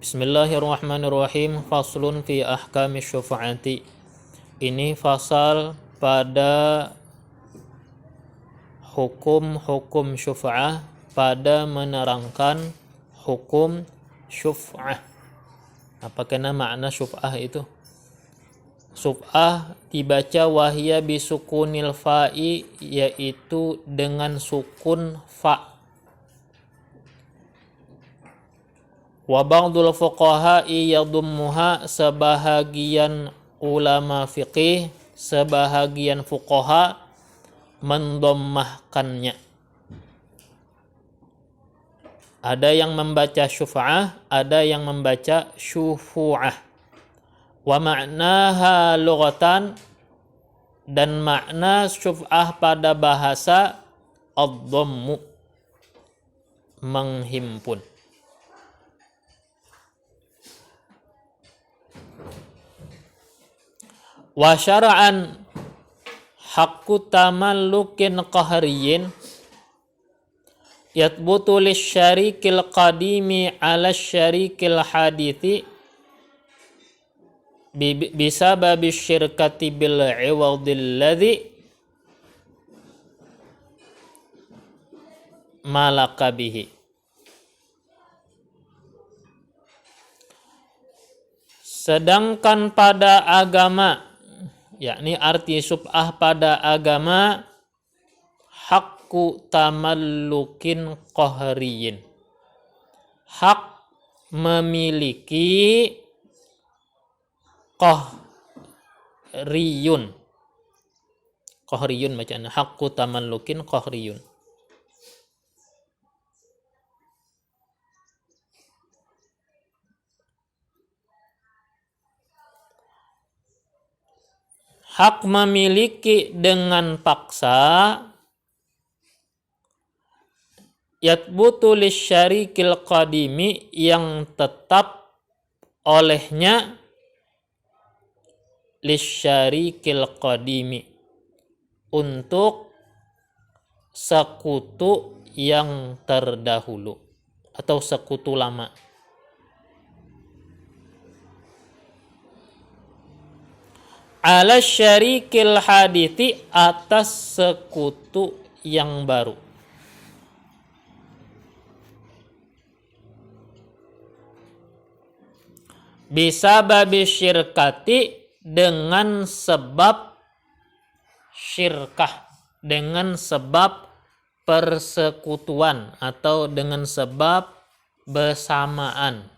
Bismillahirrahmanirrahim. Faslun fi ahkami syufa'ati. Ini fasal pada hukum-hukum syufa'ah, pada menerangkan hukum syufa'ah. Apa kena makna syufa'ah itu? Syufa'ah dibaca wahya bisukunil fa'i, yaitu dengan sukun fa'. Wa ba'dul fuqaha'i yadummuha, sebahagian ulama fiqih, sebahagian fuqaha mendommahkannya. Ada yang membaca syufa'ah, ada yang membaca syufu'ah. Wa ma'naha lughatan, dan makna syufa'ah pada bahasa ad-dhammu, menghimpun. Wa syara'an haqqu tamallukin qahriyin yatbutu lisyarikil qadimi ala syarikil hadithi bisababi syirkati bil iwadil ladhi malaka bihi. Sedangkan pada agama, yakni arti syuf'ah pada agama, haqqu tamallukin qahriyin, hak memiliki qahriyun. Qahriyun bacaan, haqqu tamallukin qahriyun. Hak memiliki dengan paksa, yatbutu lisyarikil qadimi, yang tetap olehnya, lisyarikil qadimi, untuk sekutu yang terdahulu atau sekutu lama. Ala syarikil hadithi, atas sekutu yang baru. Bisa babi syirkati, dengan sebab syirkah, dengan sebab persekutuan atau dengan sebab bersamaan.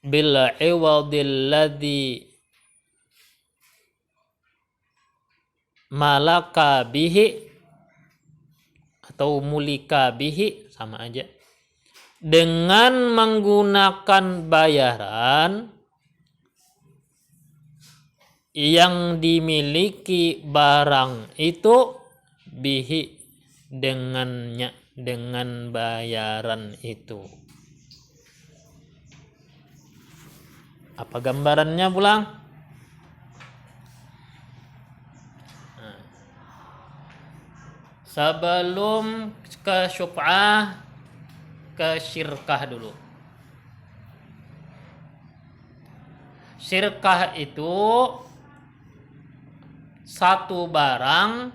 Bil iwadil ladhi malaka bihi atau mulika bihi, sama aja, dengan menggunakan bayaran yang dimiliki barang itu, bihi, dengannya, dengan bayaran itu. Apa gambarannya pulang? Sebelum ke syuf'ah, ke syirkah dulu. Syirkah itu satu barang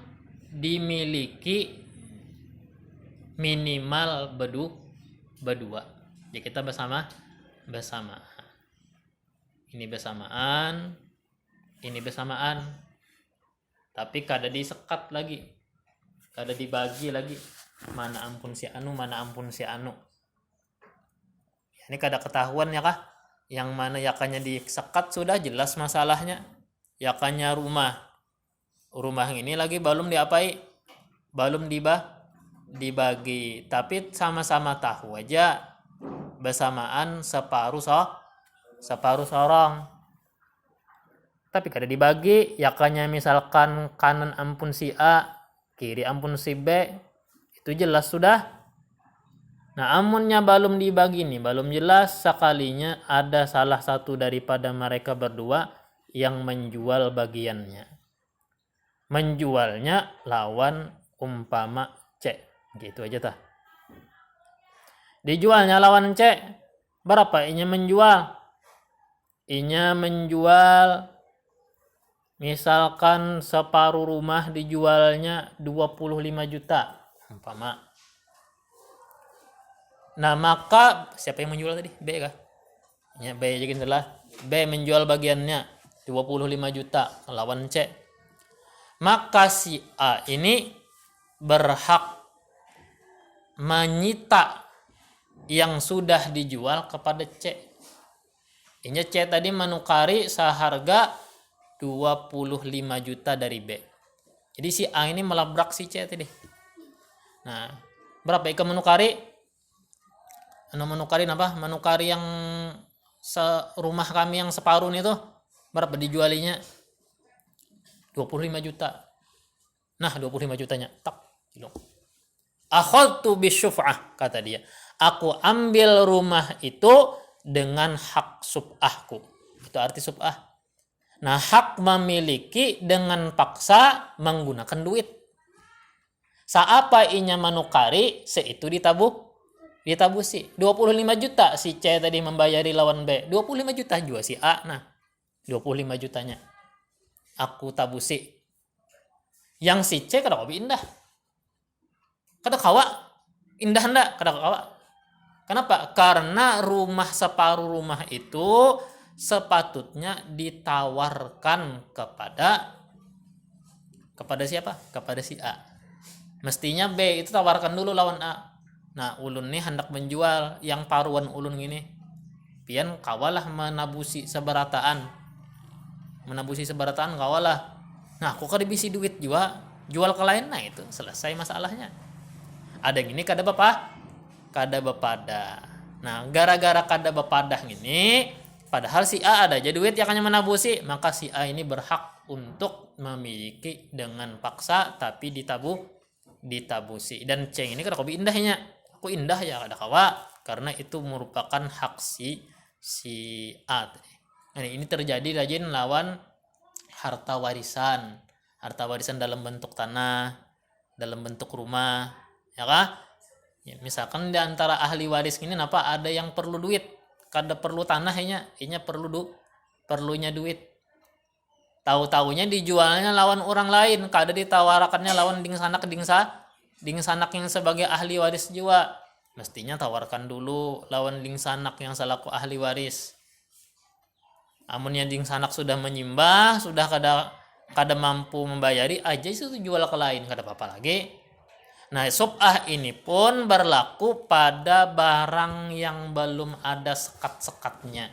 dimiliki minimal berdua. Jadi kita bersama. Ini bersamaan. Tapi kada disekat lagi, kada dibagi lagi. Mana ampun si anu. Ini kada ketahuan ya kah? Yang mana yakannya disekat sudah jelas masalahnya. Yakannya rumah ini lagi belum diapai, belum dibagi. Tapi sama-sama tahu aja bersamaan separuh sorong. Tapi kada dibagi, yakannya misalkan kanan ampun si A, kiri ampun si B, itu jelas sudah. Nah, amunnya belum dibagi nih, belum jelas, sekalinya ada salah satu daripada mereka berdua yang menjual bagiannya. Menjualnya lawan umpama C, gitu aja tah. Dijualnya lawan C. Berapa inya menjual? Inya menjual misalkan separuh rumah dijualnya 25 juta. Umpama. Nah, maka siapa yang menjual tadi? B kah? Ya, B jadi salah. B menjual bagiannya 25 juta lawan C. Maka si A ini berhak menyita yang sudah dijual kepada C. Ini C tadi menukari seharga 25 juta dari B. Jadi si A ini melabrak si C tadi. Nah, berapa ikan menukari? Menukari apa? Menukari yang rumah kami yang separuh itu berapa dijualinya? 25 juta. Nah, 25 jutanya tak kilo. Akhadtu bisyuf'ah, kata dia. Aku ambil rumah itu dengan hak sub'ahku. Itu arti sub'ah. Nah, hak memiliki dengan paksa menggunakan duit. Saapa inya menukari, seitu ditabusi. 25 juta si C tadi membayari lawan B. 25 juta juga si A. Nah, 25 jutanya aku tabusi. Yang si C kada kopi indah. Kada kawa indah ndak kada kawa. Kenapa? Karena separuh rumah itu sepatutnya ditawarkan kepada siapa? Kepada si A. Mestinya B itu tawarkan dulu lawan A. Nah, ulun nih hendak menjual yang paruan ulun gini. Pian kawalah menabusi seberataan kawalah. Nah, aku kada bisi duit juga jual ke lain, nah itu selesai masalahnya. Ada gini kada bepada. Nah, gara-gara kada bepadah gini, padahal si A ada aja duit yang hanya menabusi, maka si A ini berhak untuk memiliki dengan paksa tapi ditabusi. Dan C ini kada kobi indahnya. Aku indah ya kada kawa karena itu merupakan hak si A. Nah, ini terjadi rajin lawan harta warisan dalam bentuk tanah, dalam bentuk rumah, ya kah? Ya, misalkan di antara ahli waris ini napa ada yang perlu duit, kada perlu tanah inya perlunya duit. Tahu-tahunya dijualnya lawan orang lain, kada ditawarkannya lawan ding sanak yang sebagai ahli waris juga. Mestinya tawarkan dulu lawan ding sanak yang selaku ahli waris. Amunnya ding sanak sudah menyimbah, sudah kada mampu membayari aja itu jual ke lain, kada apa-apa lagi. Nah, sub'ah ini pun berlaku pada barang yang belum ada sekat-sekatnya.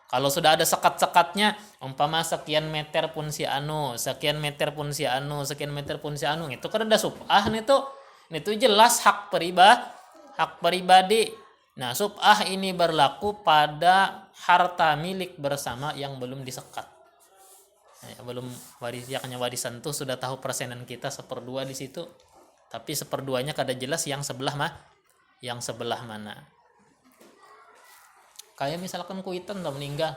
Kalau sudah ada sekat-sekatnya, umpama sekian meter pun si anu, sekian meter pun si anu, itu kan ada sub'ah itu jelas hak pribadi. Nah, sub'ah ini berlaku pada harta milik bersama yang belum disekat. Nah, belum warisan tuh sudah tahu persenan kita 1/2 di situ. Tapi 1/2-nya kada jelas yang sebelah mana. Kayak misalkan kuitan udah meninggal.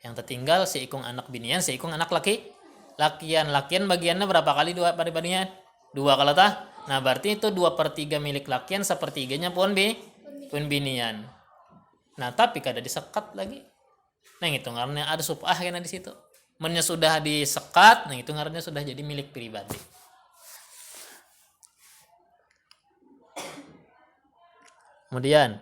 Yang tertinggal seikung anak binian, seikung anak lakian bagiannya berapa kali dua pada binian? 2 kalau tah. Nah, berarti itu 2/3 milik lakian, 1/3-nya pun binian. Nah, tapi kada disekat lagi. Nah, itu ngarannya ada sub'ah kena di situ. Mennya sudah disekat, nah itu ngarannya sudah jadi milik pribadi. Kemudian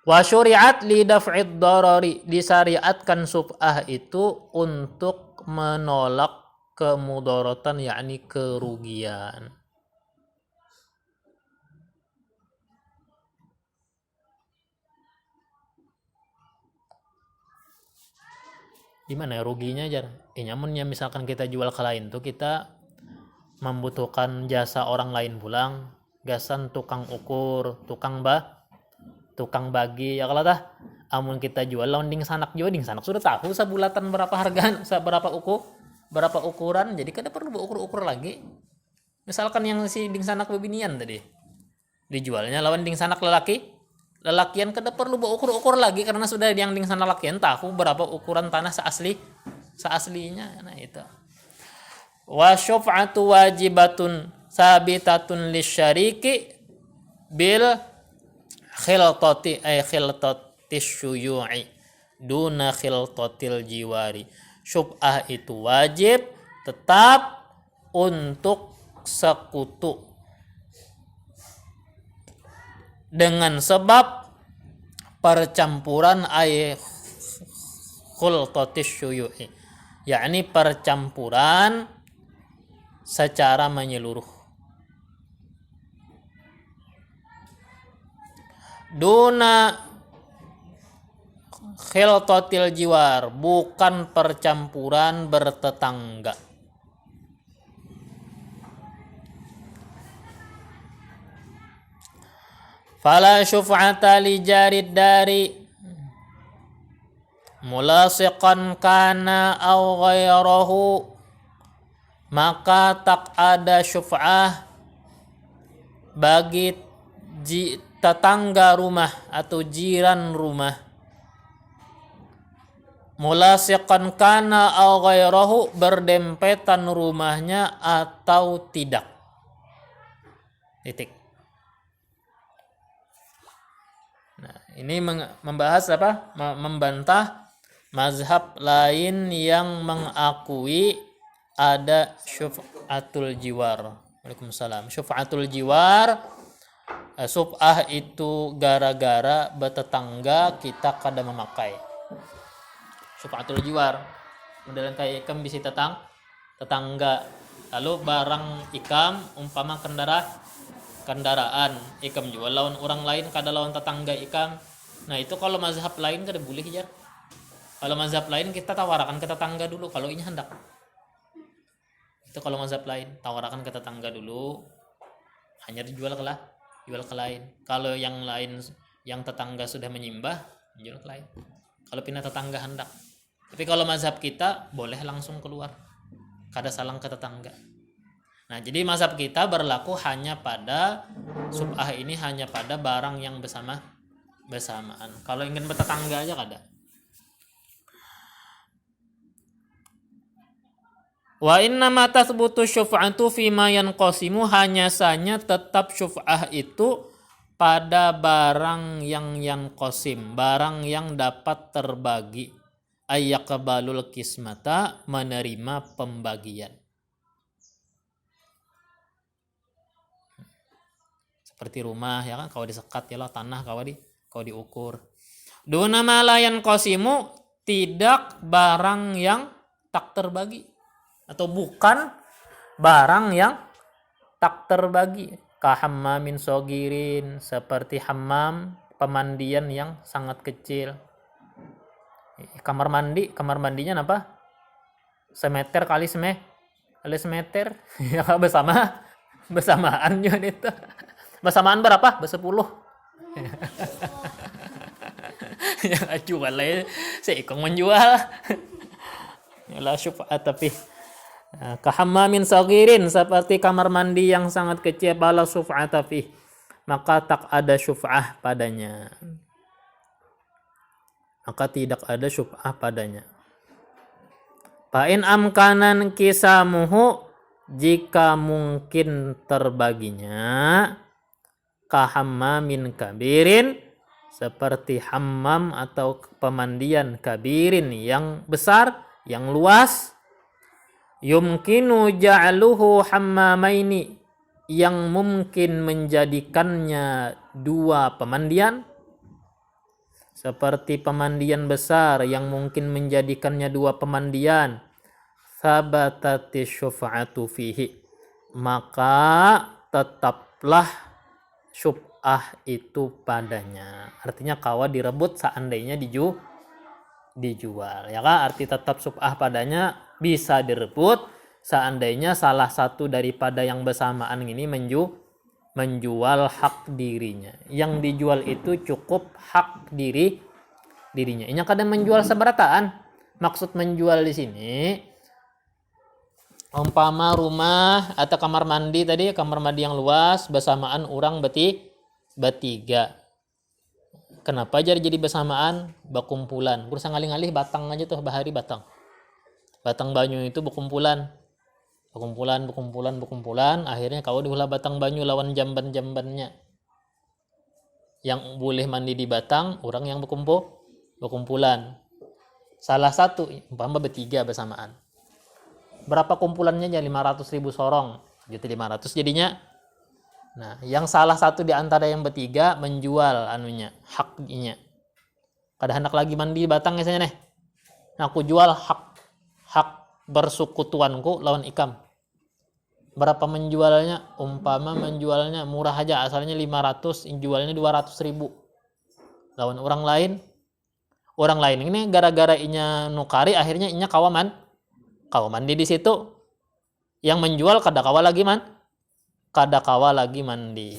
wa syuri'at li daf'id darari, disyariatkan sub'ah itu untuk menolak kemudaratan, yakni kerugian. Gimana ruginya jar? Nyamunnya misalkan kita jual ke lain tuh kita membutuhkan jasa orang lain pulang, gasan tukang ukur, tukang bagi, ya kalau tah amun kita jual lawan ding sanak sudah tahu sabulatan berapa harga, berapa ukuran, jadi kada perlu ukur lagi. Misalkan yang si ding sanak bebinian tadi dijualnya lawan ding sanak lelakian kada perlu ukur lagi karena sudah yang ding sanak lakian tahu berapa ukuran tanah seaslinya. Nah, itu wa syuf'atu wajibatun sabitatun lisyariki, bil khiltati ay khiltati syuyu'i duna khiltatil jiwari. Syubhah itu wajib tetap untuk sekutu dengan sebab percampuran ay khultatis syuyu'i, yakni percampuran secara menyeluruh. Duna khiltatil jiwar, bukan percampuran bertetangga. Fala syuf'ata li jarid dari mulasiqan kana aw ghairahu, maka tak ada syuf'ah bagi tetangga rumah atau jiran rumah. Mulasiqan kana aw ghairahu, berdempetan rumahnya atau tidak. Titik. Nah, ini membahas apa? Membantah mazhab lain yang mengakui ada syuf'atul jiwar. Waalaikumsalam. Syuf'atul jiwar, syuf'ah itu gara-gara bertetangga kita kada memakai. Syuf'atul jiwar, modelan kayak ikam bisa tetangga. Lalu barang ikam umpama kendaraan ikam jual lawan orang lain, kada lawan tetangga ikam. Nah itu kalau mazhab lain kada boleh ya. Kalau mazhab lain kita tawarkan ke tetangga dulu kalau ini hendak. Itu kalau mazhab lain tawarkan ke tetangga dulu, hanya dijual jual ke lain. Kalau yang lain yang tetangga sudah menyimbah, jual ke lain. Kalau pindah tetangga hendak. Tapi kalau mazhab kita boleh langsung keluar, kada salang ke tetangga. Nah, jadi mazhab kita berlaku hanya pada syubhah ini hanya pada barang yang bersamaan. Kalau ingin bertetangga aja kada. Wa inna ma tathbutu syuf'atu fi ma yanqasimu, hanya saja tetap syuf'ah itu pada barang yang yanqasim, barang yang dapat terbagi. Ayyaqbalul kismata, menerima pembagian. Seperti rumah ya kan, kalau disekat ya lah, tanah kalau diukur. Duna ma la yanqasimu, tidak barang yang tak terbagi atau bukan barang yang tak terbagi. Kahammamin sogirin, seperti hammam, pemandian yang sangat kecil. Kamar mandinya apa? Semeter kali semeter ya bersamaan juga itu. Bersamaan berapa? Bersepuluh. Ya jual lah, seikong menjual. Yalah syuf'at tapi kahammamin sagirin, seperti kamar mandi yang sangat kecil, bala syuf'ata fi, maka tak ada syuf'ah padanya. Maka tidak ada syuf'ah padanya. Fa in amkanan kisamuhu, jika mungkin terbaginya, kahammamin kabirin, seperti hammam atau pemandian kabirin yang besar, yang luas. Yumkinu ja'aluhu hammamaini, yang mungkin menjadikannya dua pemandian. Seperti pemandian besar yang mungkin menjadikannya dua pemandian. Sabatati syuf'atu fihi, maka tetaplah syubhah itu padanya. Artinya kawa direbut seandainya dijual. Ya kan? Arti tetap syubhah padanya bisa direbut seandainya salah satu daripada yang bersamaan ini menjual hak dirinya. Yang dijual itu cukup hak dirinya. Ini kadang menjual seberataan. Maksud menjual di sini, umpama rumah atau kamar mandi tadi, kamar mandi yang luas bersamaan orang bertiga. Kenapa jadi bersamaan? Berkumpulan. Kurang ngalih-ngalih batang aja tuh, bahari batang. Batang banyu itu berkumpulan. Berkumpulan, akhirnya kau diulah batang banyu lawan jamban-jambannya. yang boleh mandi di batang, orang yang berkumpulan. Salah satu, umpama bertiga bersamaan. Berapa kumpulannya aja 500.000 sorong, juta 500 jadinya. Nah, yang salah satu di antara yang bertiga menjual haknya. Kada hendak lagi mandi batang misalnya nih. Nah, aku jual hak bersekutuanku lawan ikam. Berapa menjualnya? Umpama menjualnya murah aja, asalnya 500, jualnya 200.000. Lawan orang lain ini gara-gara inya nukari, akhirnya inya kawaman mandi di situ. Yang menjual kada kawa lagi mandi.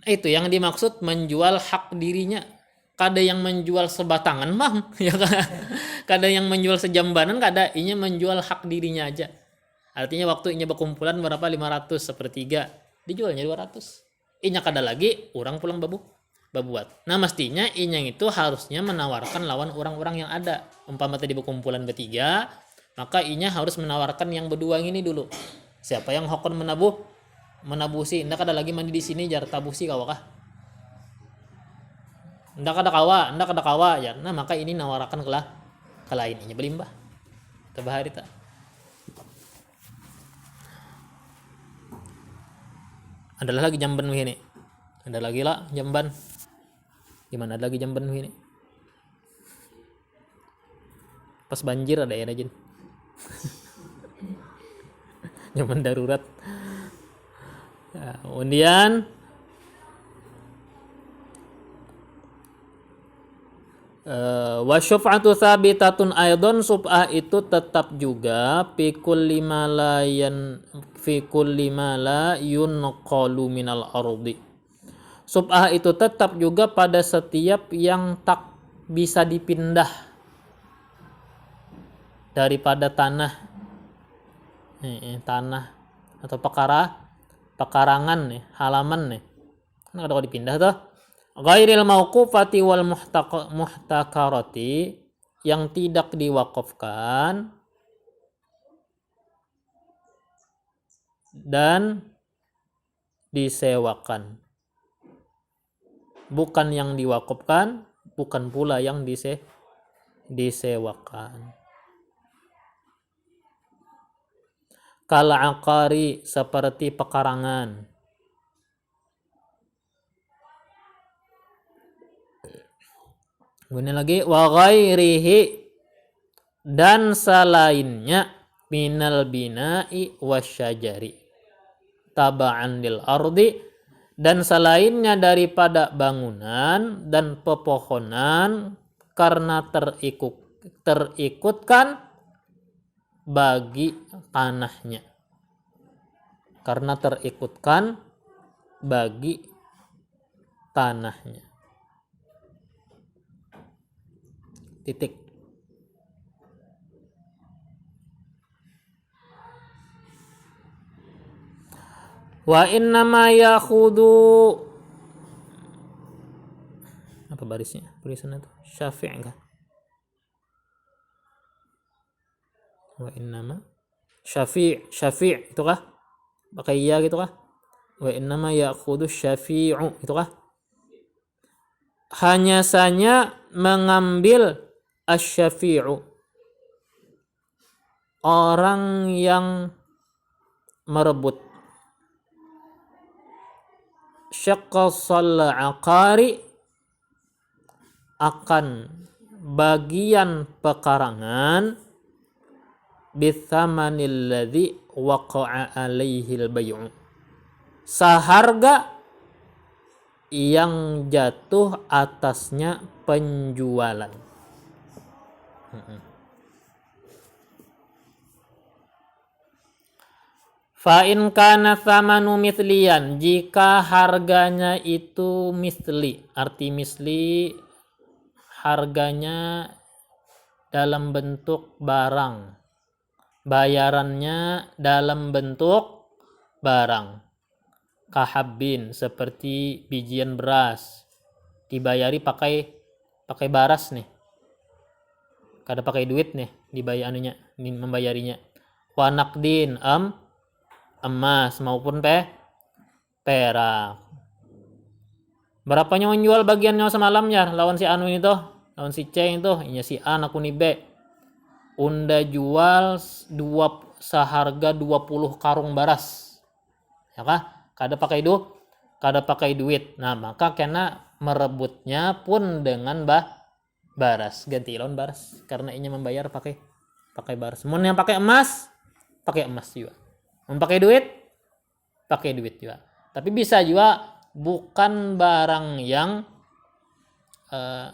Itu yang dimaksud menjual hak dirinya. Kada yang menjual sebatangan mah, ya kan? Kada yang menjual sejambanan, kada, inya menjual hak dirinya aja. Artinya waktu inya berkumpulan berapa 500 sepertiga, dijualnya 200. Inya kada lagi, orang pulang babuat. Nah, mestinya inya itu harusnya menawarkan lawan orang-orang yang ada. Umpama tadi berkumpulan bertiga, maka inya harus menawarkan yang berdua ini dulu. Siapa yang hokon menabusi, ndak ada lagi mandi di sini jar tabusi kawakah? Ndak ada kawa ya. Nah, maka ini nawarkan ke lain inya belimbah. Tabahari ta. Adalah lagi jamban begini. Ada lagi lah jamban. Gimana ada lagi jamban begini? Pas banjir ada ya Jin. Zaman darurat. Ya, kemudian wa syuf'atu tsabitatun aidon, sub'ah itu tetap juga fi kulli ma la yunqalu minal ardi. Sub'ah itu tetap juga pada setiap yang tak bisa dipindah daripada tanah atau pekarangan nih, halaman nih. Kan ada dipindah tuh. Ghairil mauqufati wal muhtakarati, yang tidak diwakafkan dan disewakan. Bukan yang diwakafkan, bukan pula yang disewakan. Kal aqari, seperti pekarangan. Kemudian lagi wa ghairihi, dan selainnya, minal bina'i wasyajari taba'an lil ardi, dan selainnya daripada bangunan dan pepohonan karena terikutkan bagi tanahnya. Karena terikutkan bagi tanahnya. Titik. Wa innama yakhudu, apa barisnya? Tulisannya itu Syafi' enggak? Wa innama Syafi' itu kah? Pakai ya gitu kah? Wa innama yakhudu syafi'u itu kah? Hanya saja mengambil asy-syafi'u, orang yang merebut, syaqqasal aqari, akan bagian pekarangan, bithamanil ladzi waqa'a alaihil bay'u, seharga yang jatuh atasnya penjualan. Fa in kana thamanu mithliyan, jika harganya itu misli, arti misli harganya dalam bentuk barang, bayarannya dalam bentuk barang. Kahabbin, seperti bijian beras, dibayari pakai baras nih, kada pakai duit nih dibayar membayarinya. Wa naqdin, emas maupun perak. Berapanya menjual bagiannya semalamnya lawan si anu itu, lawan si C itu, ini si A aku ni B. Unda jual seharga 20 karung baras. Ya kah? Kada pakai duit. Nah, maka kena merebutnya pun dengan baras, ganti lawan baras karena ini membayar pakai baras. Mun yang pakai emas juga. Mun pakai duit juga. Tapi bisa juga bukan barang yang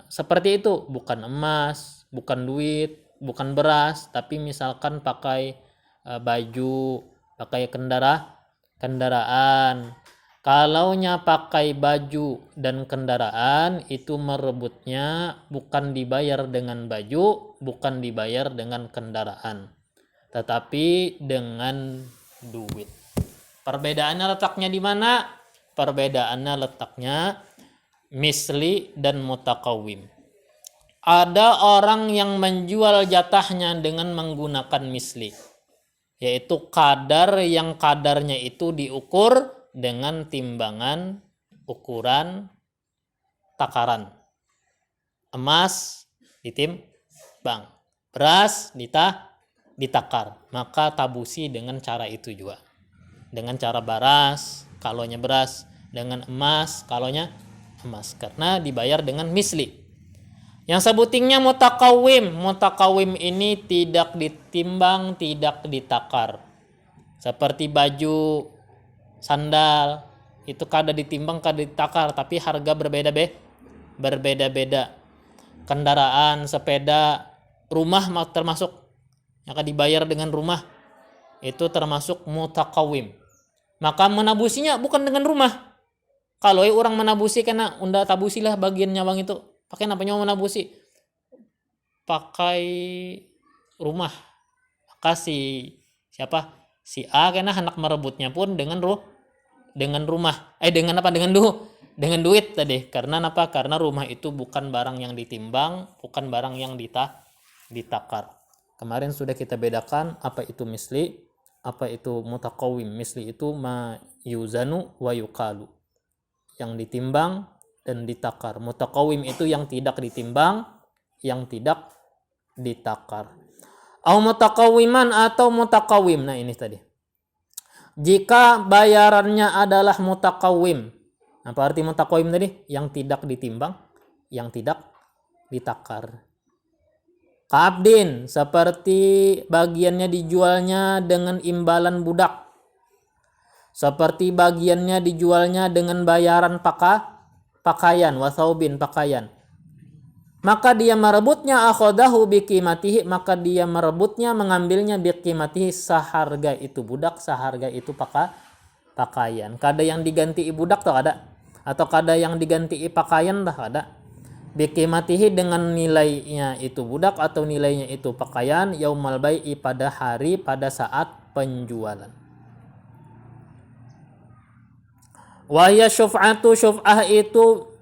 seperti itu, bukan emas, bukan duit, bukan beras, tapi misalkan pakai baju, pakai kendaraan. Kalaunya pakai baju dan kendaraan itu merebutnya bukan dibayar dengan baju, bukan dibayar dengan kendaraan, tetapi dengan duit. Perbedaannya letaknya di mana? Perbedaannya letaknya misli dan mutakawim. Ada orang yang menjual jatahnya dengan menggunakan misli, yaitu kadar yang kadarnya itu diukur dengan timbangan ukuran takaran. Emas ditimbang, beras ditakar, maka tabusi dengan cara itu juga. Dengan cara baras, kalonya beras, dengan emas, kalonya emas, karena dibayar dengan misli. Yang sebutingnya mutakawim. Mutakawim ini tidak ditimbang, tidak ditakar. Seperti baju, sandal, itu kada ditimbang, kada ditakar, tapi harga berbeda-beda. Kendaraan, sepeda, rumah termasuk, yang akan dibayar dengan rumah, itu termasuk mutakawim. Maka menabusinya bukan dengan rumah. Kalau orang menabusi kena unda tabusilah bagian nyawang itu. Pakai napanya menabusi? Pakai rumah. Maka si A kena hendak merebutnya pun dengan rumah. Dengan apa? Dengan duit tadi. Karena apa? Karena rumah itu bukan barang yang ditimbang, bukan barang yang ditakar. Kemarin sudah kita bedakan apa itu misli, apa itu mutakawim. Misli itu ma yuzanu wa yukalu, yang ditimbang dan ditakar. Mutakawim itu yang tidak ditimbang, yang tidak ditakar. Au mutakawiman atau mutakawim. Nah, ini tadi. Jika bayarannya adalah mutakawim. Apa arti mutakawim tadi? Yang tidak ditimbang, yang tidak ditakar. Kabdin, seperti bagiannya dijualnya dengan imbalan budak. Seperti bagiannya dijualnya dengan bayaran pakaian, wasaubin, pakaian. Maka dia merebutnya akhodahu biqimatihi, maka dia merebutnya, mengambilnya biqimatihi, seharga itu budak, seharga itu pakaian. Kada yang diganti budak tak ada, atau kada yang diganti pakaian tak ada. Biqimatihi, dengan nilainya itu budak atau nilainya itu pakaian, yaumal bai'i, pada saat penjualan. Wahya syuf'atu, syuf'ah itu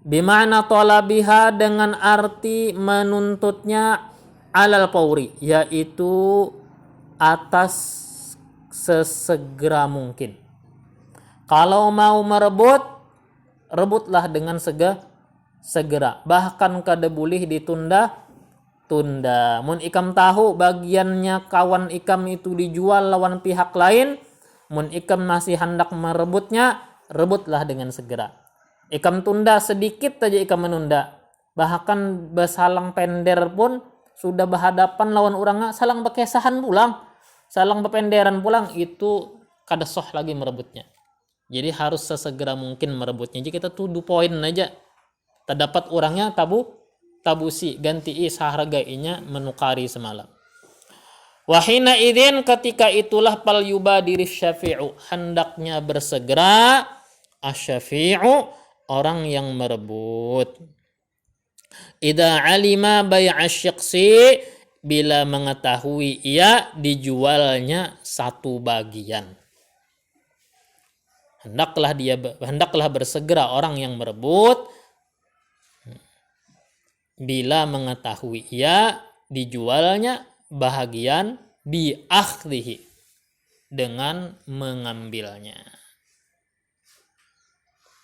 bimana talabiha, dengan arti menuntutnya, alal pauri, yaitu atas sesegera mungkin. Kalau mau merebut, rebutlah dengan segera, bahkan kada boleh ditunda. Mun ikam tahu bagiannya kawan ikam itu dijual lawan pihak lain, mun ikam masih hendak merebutnya, rebutlah dengan segera. Ikam tunda sedikit saja, ikam menunda, bahkan besalang pender pun sudah berhadapan lawan orangnya, salang bekesahan pulang, salang bependeran pulang, itu kada soh lagi merebutnya. Jadi harus sesegera mungkin merebutnya. Jadi kita tuh 2 poin aja. Terdapat orangnya tabusi, ganti sehargainya, menukari semalam. Wahina idin, ketika itulah pal yubadiri syafi'u, hendaknya bersegera asyafi'u, orang yang merebut. Idza alima bai'a syakhsi, bila mengetahui ia dijualnya satu bagian. Hendaklah bersegera orang yang merebut bila mengetahui ia dijualnya bahagian biakhdihi, dengan mengambilnya.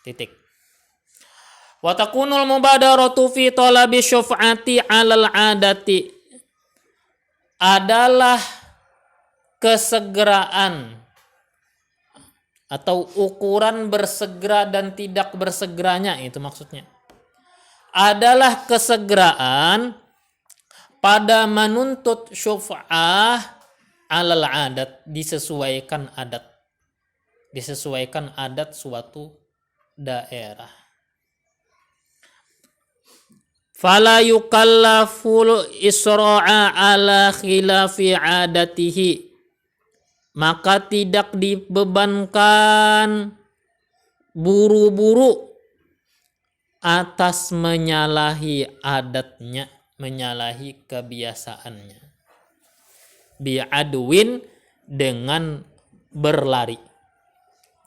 Titik. Wa takunul mubadaratu fi talabi syuf'ati 'alal 'adati adalah kesegeraan atau ukuran bersegera dan tidak bersegeranya, itu maksudnya. Adalah kesegeraan pada menuntut syuf'ah 'alal 'adat, disesuaikan adat suatu daerah. Fala yukallaful isra'a ala khilafi 'adatihi, maka tidak dibebankan buru-buru atas menyalahi adatnya, menyalahi kebiasaannya. Bi'adwin, dengan berlari.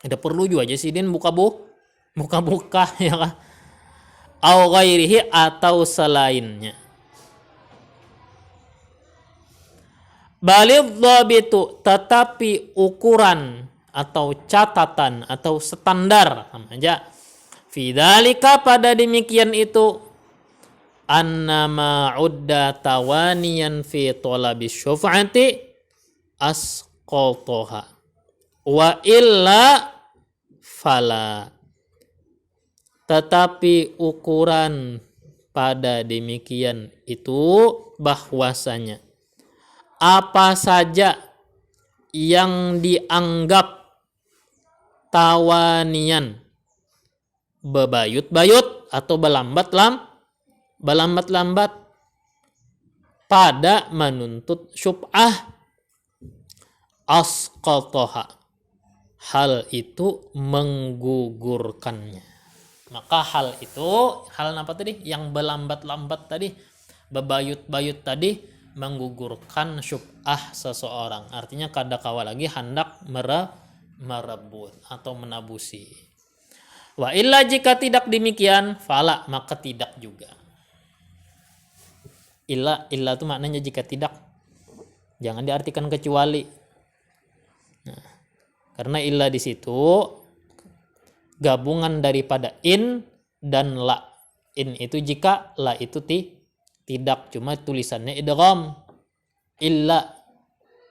Ada perlu juga aja sih din buka-buka ya kan. Au ghairihi, atau selainnya. Balidh dhabitu, tetapi ukuran atau catatan atau standar aja fi dzalika, pada demikian itu, annama udda tawaniyan fi talabi syuf'ati asqaltoha wa illa fala. Tetapi ukuran pada demikian itu bahwasanya apa saja yang dianggap tawanian, bebayut-bayut atau berlambat-lambat pada menuntut syub'ah, asqaltoha, hal itu menggugurkannya. Maka hal apa tadi? Yang berlambat-lambat tadi, bebayut-bayut tadi, menggugurkan syub'ah seseorang. Artinya kadakala lagi hendak merebut atau menabusi. Wa illa, jika tidak demikian, fala, maka tidak juga. Illa itu maknanya jika tidak, jangan diartikan kecuali. Nah, karena illa di situ gabungan daripada in dan la. In itu jika, la itu tidak, cuma tulisannya idgham. Illa,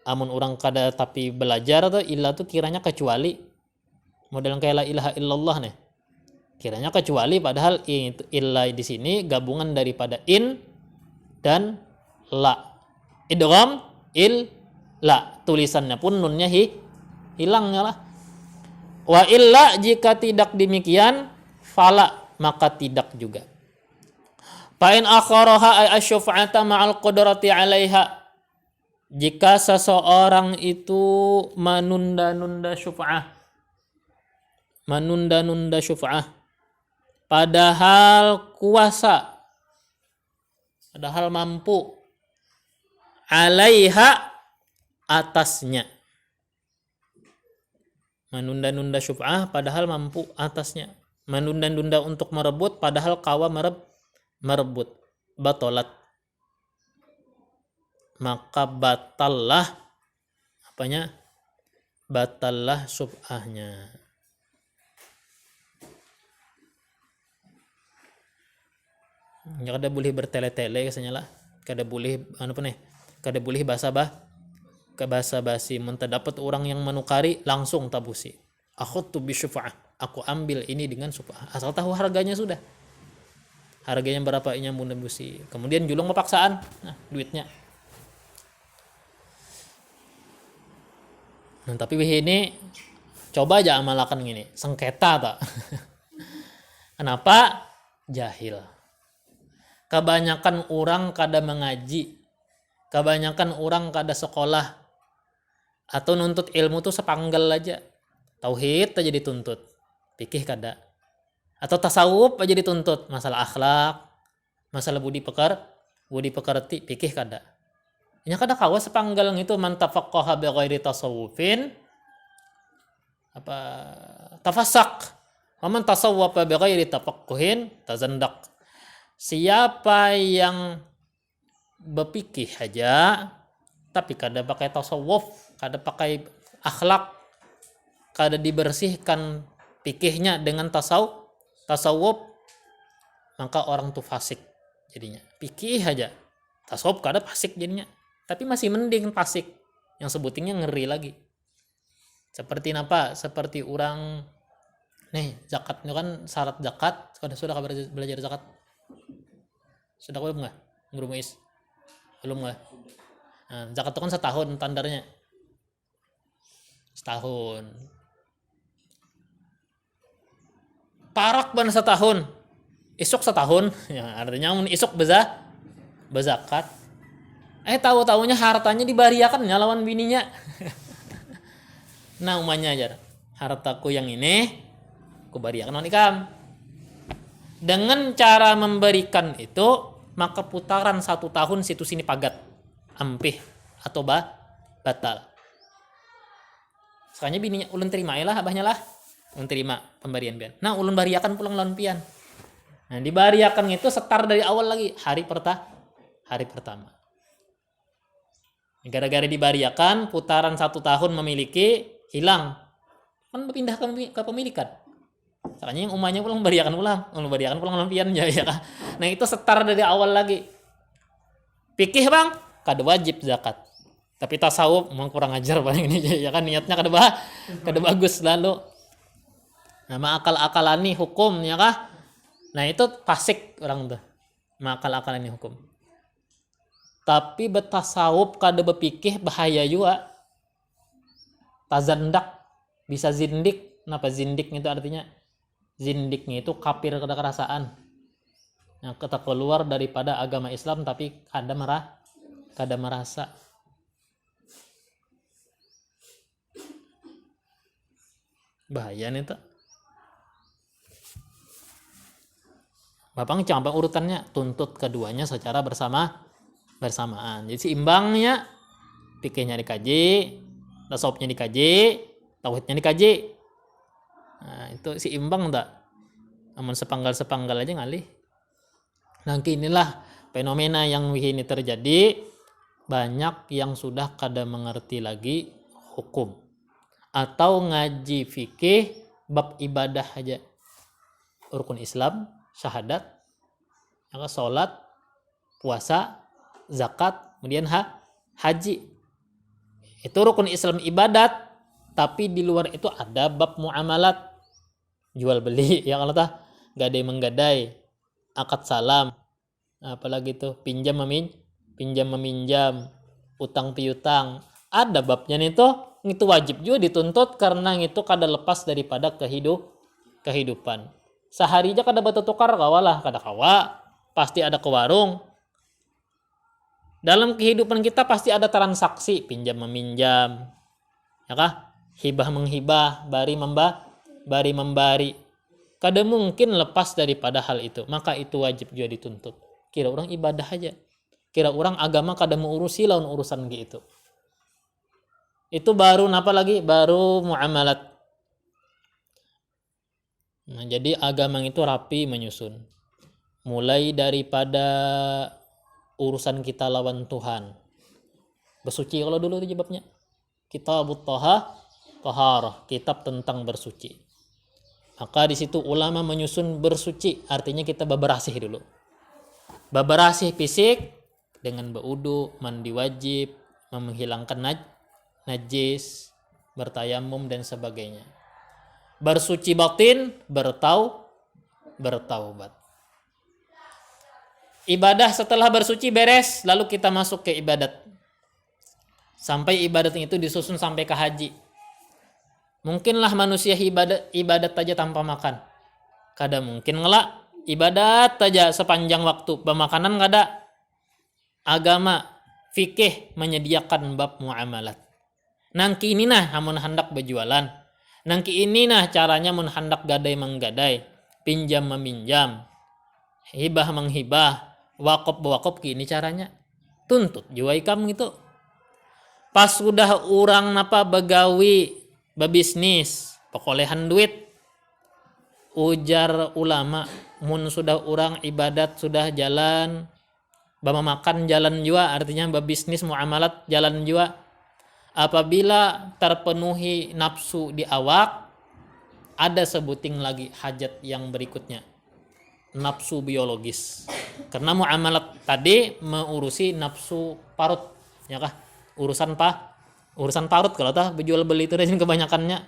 amun orang kada tapi belajar tuh illa tuh kiranya kecuali. Model kayak la ilaha illallah nih. Kiranya kecuali, padahal illa di sini gabungan daripada in dan la. Idgham il la, tulisannya pun nunnya hilangnya lah. Wa illa, jika tidak demikian, fala, maka tidak juga. Fa in akharaha ay asyfa'ata ma'al qudrati 'alaiha, jika seseorang itu menunda-nunda syuf'ah, padahal kuasa, padahal mampu, 'alaiha, atasnya. Menunda-nunda syuf'ah padahal mampu atasnya. Menunda-nunda untuk merebut padahal kawa merebut. Batolat, maka batallah apanya? Batallah syuf'ahnya. Ya, kada boleh bertele-tele kasanya lah. Kada boleh kada boleh basa-basi. Mun dapat orang yang menukari langsung tabusi. Akhudtu bi syuf'ah, aku ambil ini dengan syuf'ah. Asal tahu harganya sudah. Harganya berapa ini mun tabusi. Kemudian julung paksaan, nah duitnya. Nah, tapi ini coba aja amalkan gini, sengketa tak? Kenapa? Jahil. Kebanyakan orang kada mengaji. Kebanyakan orang kada sekolah. Atau nuntut ilmu tuh sepanggal aja. Tauhid aja dituntut. Fikih kada. Atau tasawuf aja dituntut. Masalah akhlak, masalah budi pekerti, fikih kada. Ini kada kawa sepanggal itu, man tafaqqaha bi ghairi tasawufin tafassak. Wa man tasawwafa bi ghairi tafaqquhin tazandaq. Siapa yang berpikih aja tapi kada pakai tasawuf, kada pakai akhlak, kada dibersihkan pikihnya dengan tasawuf, maka orang tuh fasik jadinya. Pikih aja. Tasawuf kada fasik jadinya. Tapi masih mending fasik. Yang sebutingnya ngeri lagi. Seperti apa? Seperti orang nih, zakat itu kan syarat zakat. Sudah belajar zakat? Sudah belum nggak? Guru Muiz? Belum nggak? Nah, zakat itu kan setahun tandarnya. Setahun. Parak ban setahun. Isuk setahun, ya artinya isuk bezakat. Tahu-tahunya hartanya dibariakan ya lawan bininya. Nah umanya aja, hartaku yang ini, aku bariakan lawan ikam. Dengan cara memberikan itu, maka putaran 1 tahun situ sini pagat, ampih atau batal. Soalnya bininya ulun terima lah, abahnya lah, ulun terima pemberian pian. Nah ulun bariakan pulang lawan pian. Nah, dibariakan itu setar dari awal lagi, hari pertama. Gara-gara dibariakan, putaran 1 tahun memiliki, hilang. Kan berpindah ke kepemilikan. Makanya yang umahnya pulang bariakan pulang lampian ya. Nah, itu setar dari awal lagi. Pikih bang, kada wajib zakat. Tapi tasawuf memang kurang ajar paling ini ya kan, niatnya kada bagus lalu. Nah, akal-akalan nih hukum ya kah? Nah itu fasik orang tuh, makal-akalan ini hukum. Tapi betasawuf kada berpikir bahaya juga. Tazandak bisa zindik. Kenapa zindik itu artinya? Zindiknya itu kafir kada kerasaan. Yang kita keluar daripada agama Islam tapi kada merasa. Bahaya nih tuh. Bapak campur urutannya, tuntut keduanya secara bersamaan. Jadi seimbangnya, pikirnya dikaji, tasawufnya dikaji, tauhidnya dikaji. Nah, itu seimbang tak? Namun sepanggal aja ngalih. Nanti inilah fenomena yang ini terjadi, banyak yang sudah kada mengerti lagi hukum. Atau ngaji fikih bab ibadah aja. Rukun Islam, syahadat, sholat, puasa, zakat, kemudian haji. Itu rukun Islam ibadat, tapi di luar itu ada bab muamalat, jual beli, ya kalau gadai menggadai, akad salam, apalagi itu pinjam meminjam, utang piutang, ada babnya itu wajib juga dituntut karena itu kada lepas daripada kehidupan. Sehari aja kada bertukar kawalah, kada kawa, pasti ada ke warung. Dalam kehidupan kita pasti ada transaksi pinjam meminjam, ya kah? Hibah menghibah, bari membari. Kada mungkin lepas daripada hal itu, maka itu wajib juga dituntut. Kira orang ibadah aja, kira orang agama kada mengurusi lawan urusan gitu. Itu baru baru muamalat. Nah, jadi agama itu rapi menyusun. Mulai daripada urusan kita lawan Tuhan. Bersuci kalau dulu itu jawabnya. Kitabut Taharah, kitab tentang bersuci. Maka di situ ulama menyusun bersuci, artinya kita bebersih dulu. Bebersih fisik dengan berwudu, mandi wajib, menghilangkan najis, bertayamum dan sebagainya. Bersuci batin, bertaubat. Ibadah setelah bersuci beres, lalu kita masuk ke ibadat. Sampai ibadat itu disusun sampai ke haji. Mungkinlah manusia ibadat aja tanpa makan. Kada mungkin ngelak ibadat aja sepanjang waktu. Pemakanan kada. Agama, fikih menyediakan bab muamalat. Nangki ini nah hamun hendak berjualan. Nangki ini nah caranya mun hendak gadai menggadai, pinjam meminjam, hibah menghibah, wakop ini caranya. Tuntut juga ikam gitu. Pas sudah orang begawi, bebisnis, pekolehan duit, ujar ulama, mun sudah orang ibadat sudah jalan, makan jalan juga, artinya bebisnis muamalat jalan juga. Apabila terpenuhi nafsu di awak, ada sebuting lagi hajat yang berikutnya. nafsu biologis. Karena muamalat tadi mengurusi nafsu parut, ya kah? Urusan parut kalau tah berjual beli itu kebanyakannya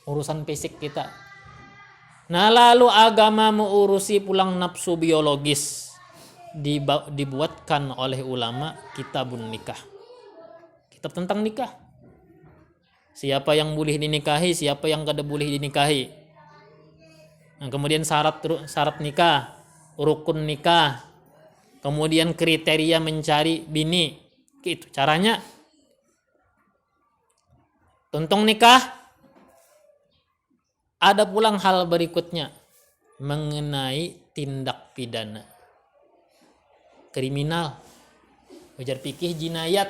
urusan fisik kita. Nah, lalu agama mengurusi pulang nafsu biologis, dibuatkan oleh ulama kitabun nikah. Kitab tentang nikah. Siapa yang boleh dinikahi, siapa yang kada boleh dinikahi. Nah, kemudian syarat nikah, rukun nikah, kemudian kriteria mencari bini, gitu caranya. Tentang nikah ada pulang hal berikutnya mengenai tindak pidana kriminal, ujar fikih jinayat,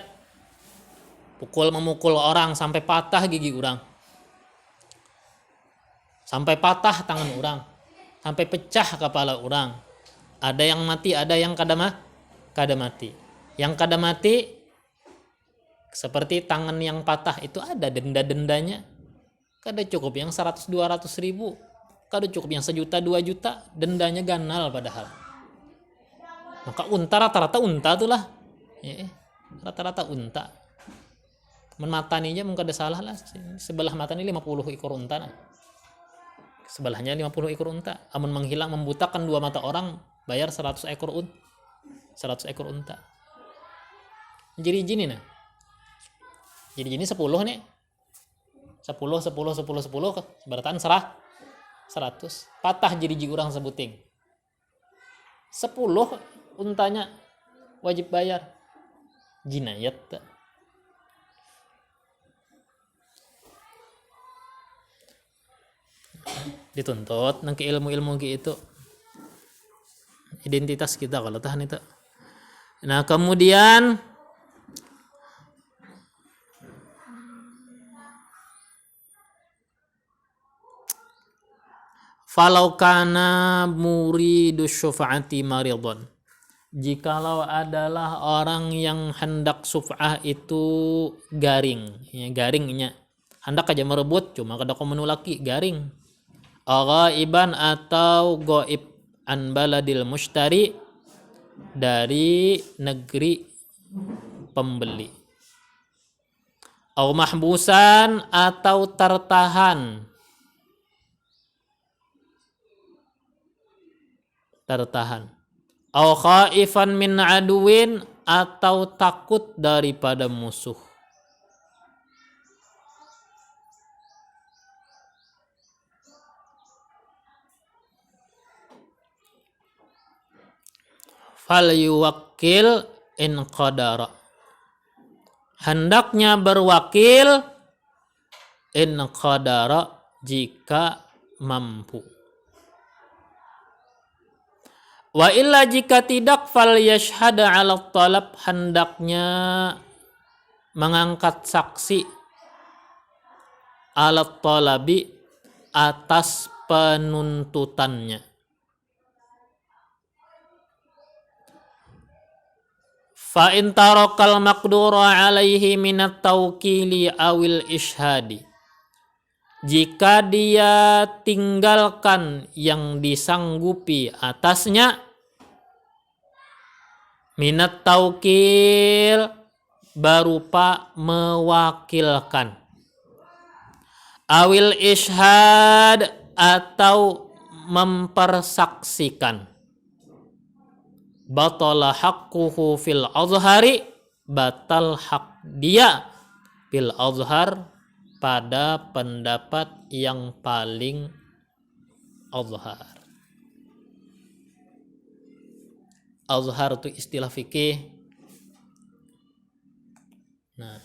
memukul orang sampai patah gigi orang, sampai patah tangan orang, sampai pecah kepala orang. Ada yang mati, ada yang kada mati. Yang kada mati seperti tangan yang patah itu ada denda-dendanya. Kada cukup yang 100-200 ribu, kada cukup yang 1 juta 2 juta, dendanya ganal padahal. Maka rata-rata unta tuh lah, rata-rata unta. Mataninya mungkin ada salah lah, sebelah mata ini 50 ekor unta nah. Sebelahnya 50 ekor unta. Amun menghilang membutakan 2 mata orang, bayar 100 ekor unta. Jadi gini nah. Jadi gini 10 nih. 10 berarti 100. Patah jadi orang sebuting. 10 untanya wajib bayar. Jinayat. Dituntut nang ilmu-ilmu gitu. Identitas kita kalau tahan itu. Nah, kemudian falau kana muridu syufa'ati maridun, jikalau adalah orang yang hendak suf'ah itu garing, ya, garingnya hendak aja merebut cuma kada komenu laki garing, ghaiban atau goib, an baladil mushtari, dari negeri pembeli, au mahbusan atau tertahan, au khaifan min aduwin, atau takut daripada musuh. Fal yuwakkil in qadara, hendaknya berwakil in qadara jika mampu. Wa illa jika tidak, fal yashhada 'ala talab, hendaknya mengangkat saksi 'ala talabi, atas penuntutannya. Fa in tarakal maqdura 'alaihi minat tawkili awil ishhadi, jika dia tinggalkan yang disanggupi atasnya, minat taukil berupa mewakilkan, awil ishad atau mempersaksikan, batala haqquhu fil azhari, batal hak dia fil azhar, pada pendapat yang paling azhar. Azhar itu istilah fikih. Nah,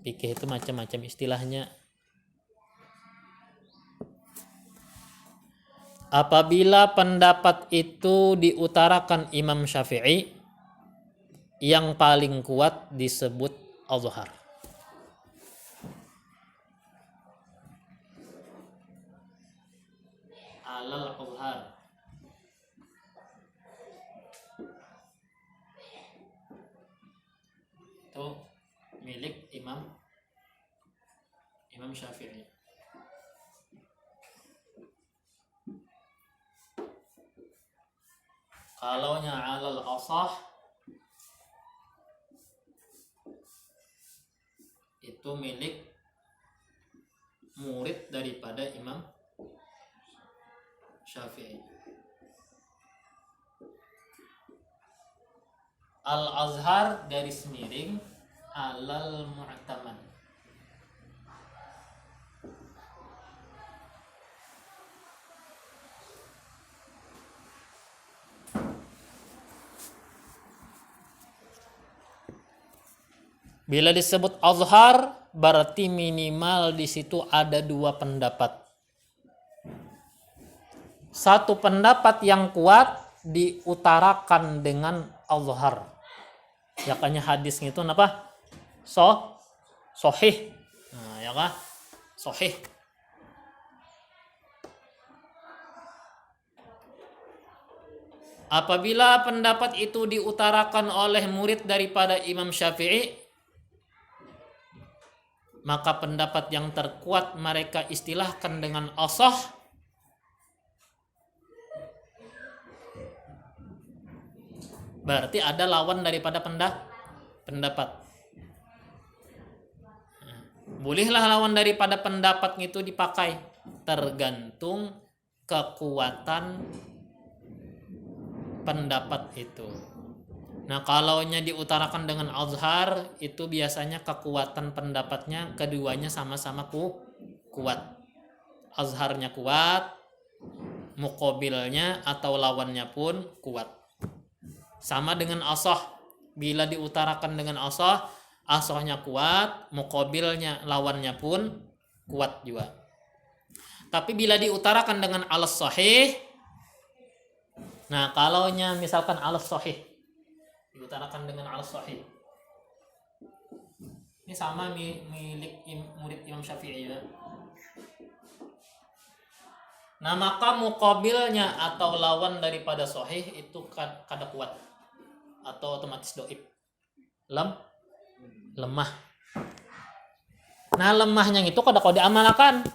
fikih itu macam-macam istilahnya. Apabila pendapat itu diutarakan Imam Syafi'i, yang paling kuat disebut azhar. Alal azhar. Itu milik Imam Syafi'i. Kalaunya alal asah itu milik murid daripada Imam Syafi'i. Al-Azhar garis miring alal mu'tamad. Bila disebut Azhar berarti minimal di situ ada dua pendapat. Satu pendapat yang kuat diutarakan dengan Azhar. Ya kanya hadis itu apa? Sahih. Nah, ya kah? Sahih. Apabila pendapat itu diutarakan oleh murid daripada Imam Syafi'i, maka pendapat yang terkuat mereka istilahkan dengan asah. Berarti ada lawan daripada pendapat. Bolehlah lawan daripada pendapat itu dipakai, tergantung kekuatan pendapat itu. Nah, kalaunya diutarakan dengan Azhar itu biasanya kekuatan pendapatnya keduanya sama-sama kuat. Azharnya kuat, muqabilnya atau lawannya pun kuat. Sama dengan asah, bila diutarakan dengan asah, asahnya kuat, muqabilnya lawannya pun kuat juga. Tapi bila diutarakan dengan alas sahih, nah kalaunya misalkan alas sahih diutarakan dengan alas sahih, ini sama milik murid Imam Syafi'i ya. Nah maka muqabilnya atau lawan daripada sahih itu kada kuat atau otomatis doib, lemah. Nah lemahnya itu kada kau diamalkan,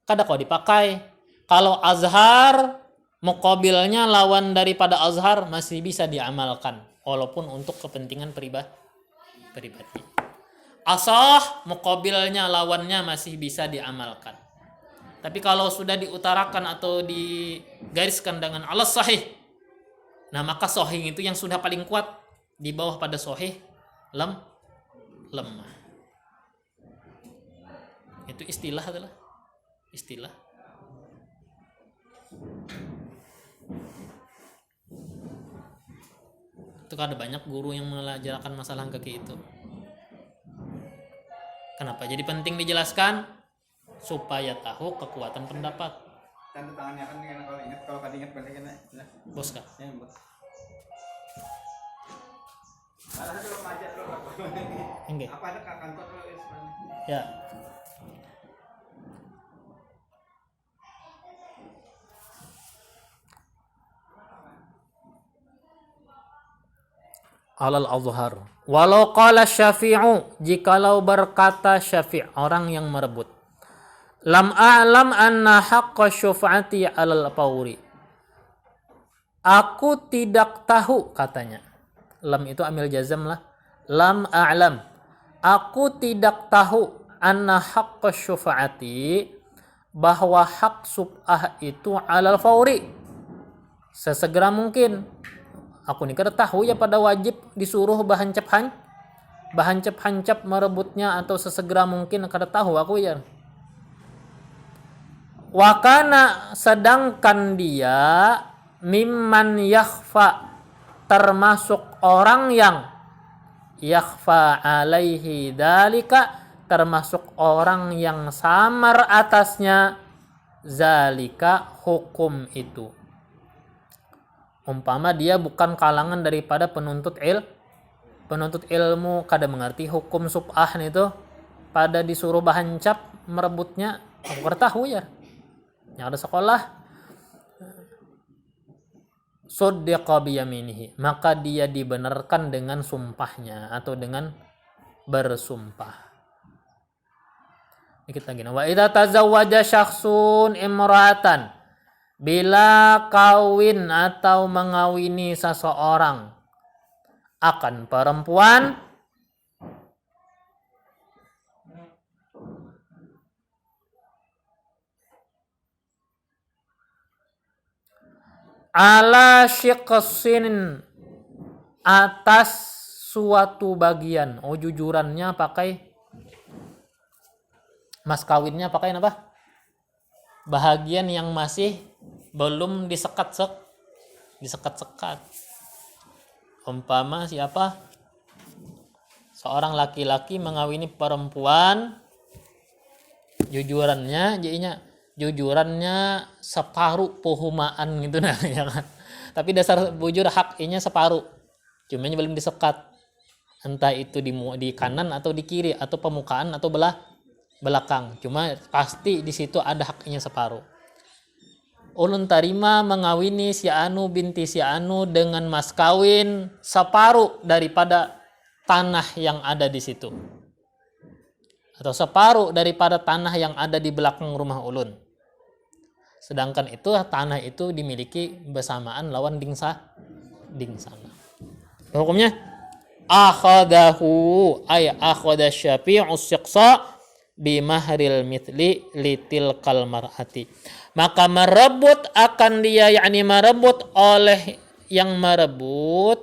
kada kau dipakai. Kalau Azhar muqabilnya lawan daripada Azhar masih bisa diamalkan walaupun untuk kepentingan pribadi. Asah muqabilnya lawannya masih bisa diamalkan. Tapi kalau sudah diutarakan atau digariskan dengan alas sahih, nah maka sahih itu yang sudah paling kuat, di bawah pada sahih lemah. Itu istilah adalah istilah. Itu ada banyak guru yang mengajarkan masalah kaki itu. Kenapa jadi penting dijelaskan? Supaya tahu kekuatan pendapat. Tanda tangannya kan kalau ingat, kalau kada ingat balik kan. Bos kah? Ya, bos. Malah kalau pajak lo Enggak. apa ada ke kantor lo Isman? Ya. Alal azhar. Walau qala Syafi'u, jikalau berkata Syafi', orang yang merebut. Lam a'lam anna haqqa syuf'ati 'alal fawri. Aku tidak tahu katanya. Lam itu amil jazam lah. Lam a'lam. Aku tidak tahu anna haqqa syuf'ati, bahwa hak sub'ah itu 'alal fawri, sesegera mungkin. Aku ni kada tahu ya pada wajib disuruh bahancap merebutnya atau sesegera mungkin, kada tahu aku ya. Wakana, sedangkan dia mimman yakhfa, termasuk orang yang yakhfa alaihi dalika, termasuk orang yang samar atasnya zalika, hukum itu. Umpama dia bukan kalangan daripada penuntut ilmu, kada mengerti hukum sub'ah itu, pada disuruh bahancap merebutnya aku kada tahu ya. Yang ada sekolah suddiqa biyaminihi, maka dia dibenarkan dengan sumpahnya atau dengan bersumpah. Dikit lagi. Wa idza tazawwaja syakhsun imra'atan, bila kawin atau mengawini seseorang akan perempuan ala syiqsin, atas suatu bagian. Oh, jujurannya pakai, mas kawinnya pakai apa? Bahagian yang masih belum disekat-sekat. Umpama siapa? Seorang laki-laki mengawini perempuan, jujurannya separuh pohumaan gitu nah, ya kan. Tapi dasar bujur haknya separuh. Cuma belum disekat. Entah itu di kanan atau di kiri atau pemukaan atau belakang. Cuma pasti di situ ada haknya separuh. Ulun tarima mengawini si anu binti si anu dengan mas kawin separuh daripada tanah yang ada di situ. Atau separuh daripada tanah yang ada di belakang rumah ulun. Sedangkan itu tanah itu dimiliki bersamaan lawan dingsana. Hukumnya akhadahu ay akhadha syafi'u siqsa bimahril mithli litil kalmarati. Maka merebut akan dia, yakni merebut oleh yang merebut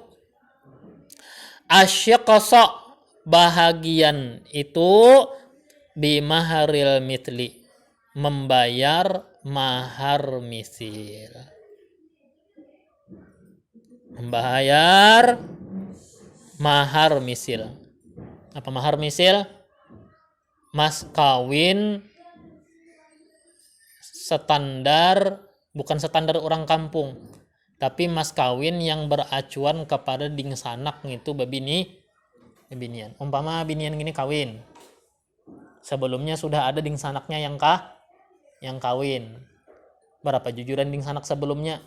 asyiqsa bahagian itu bimahril mithli, membayar mahar misil. Membayar mahar misil. Apa mahar misil? Mas kawin standar, bukan standar orang kampung, tapi mas kawin yang beracuan kepada dingsanak itu bebinian. Umpama binian gini kawin, sebelumnya sudah ada dingsanaknya yang kawin. Berapa jujuran dingsanak sebelumnya?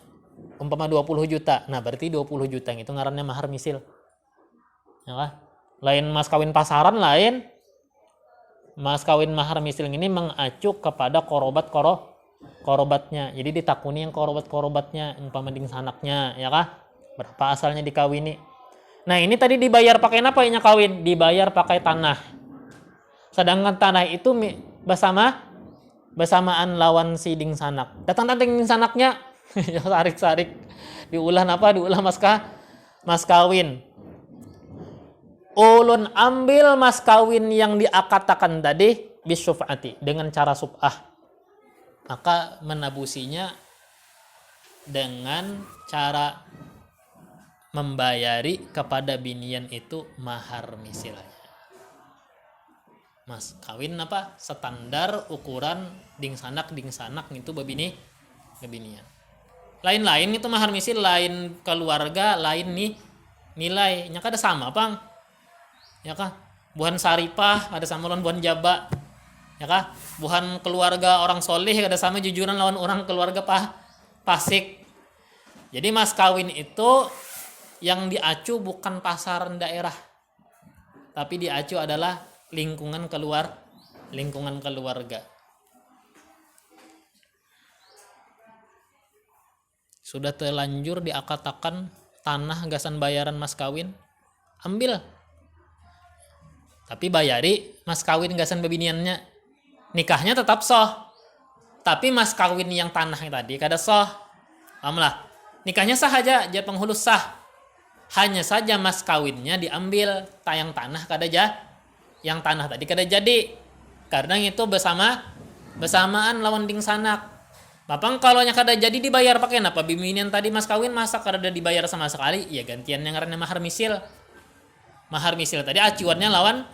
Umpama 20 juta. Nah, berarti 20 juta itu ngarannya mahar misil. Ya kan? Lain mas kawin pasaran, lain mas kawin mahar misil ini mengacu kepada korobatnya. Jadi ditakuni yang korobatnya, umpama dingsanaknya, ya kah? Berapa asalnya dikawini. Nah, ini tadi dibayar pakai apa ini kawin? Dibayar pakai tanah. Sedangkan tanah itu bersamaan lawan si dingsanak. Datang dingsanaknya, ya sarik-sarik. Diulah mas kawin. Ulun ambil mas kawin yang diakatakan tadi bisyuf'ati, dengan cara sub'ah. Maka menabusinya dengan cara membayari kepada binian itu mahar misilnya. Mas kawin apa? Standar ukuran dingsanak itu bebinian. Lain-lain itu mahar misil, lain keluarga, lain nih nilainya kada sama, Bang. Ya kah? Buhan saripah ada sama lawan buhan jaba. Ya kah? Buhan keluarga orang soleh ada sama jujuran lawan orang keluarga pasik. Jadi mas kawin itu yang diacu bukan pasaran daerah, tapi diacu adalah lingkungan keluarga. Sudah terlanjur diakatakan tanah gasan bayaran mas kawin, ambil. Tapi bayari mas kawin gasan bebiniannya, nikahnya tetap sah. Tapi mas kawin yang tanah tadi kada sah. Pahamlah. Nikahnya sah aja, jadi penghulus sah. Hanya saja mas kawinnya diambil, tayang tanah kada yang tanah tadi kada jadi. Karena itu bersamaan lawan dingsanak. Bapang kalau nya kada jadi dibayar pakai apa? Bibinian tadi mas kawin masa kada dibayar sama sekali, ya gantian yang ngaranna mahar misil. Mahar misil tadi acuannya lawan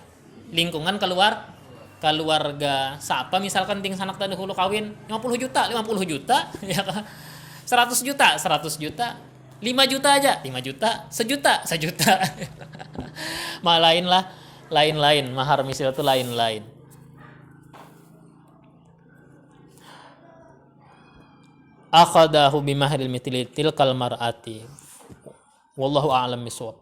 lingkungan keluarga. Siapa misalkan dingsanak tadi hulu kawin 50 juta ya kan? 100 juta 5 juta aja 5 juta, sejuta. lain mahar misil itu lain. Akhadahu bimahril mithli tilkal mar'ati. Wallahu a'lam bishawab.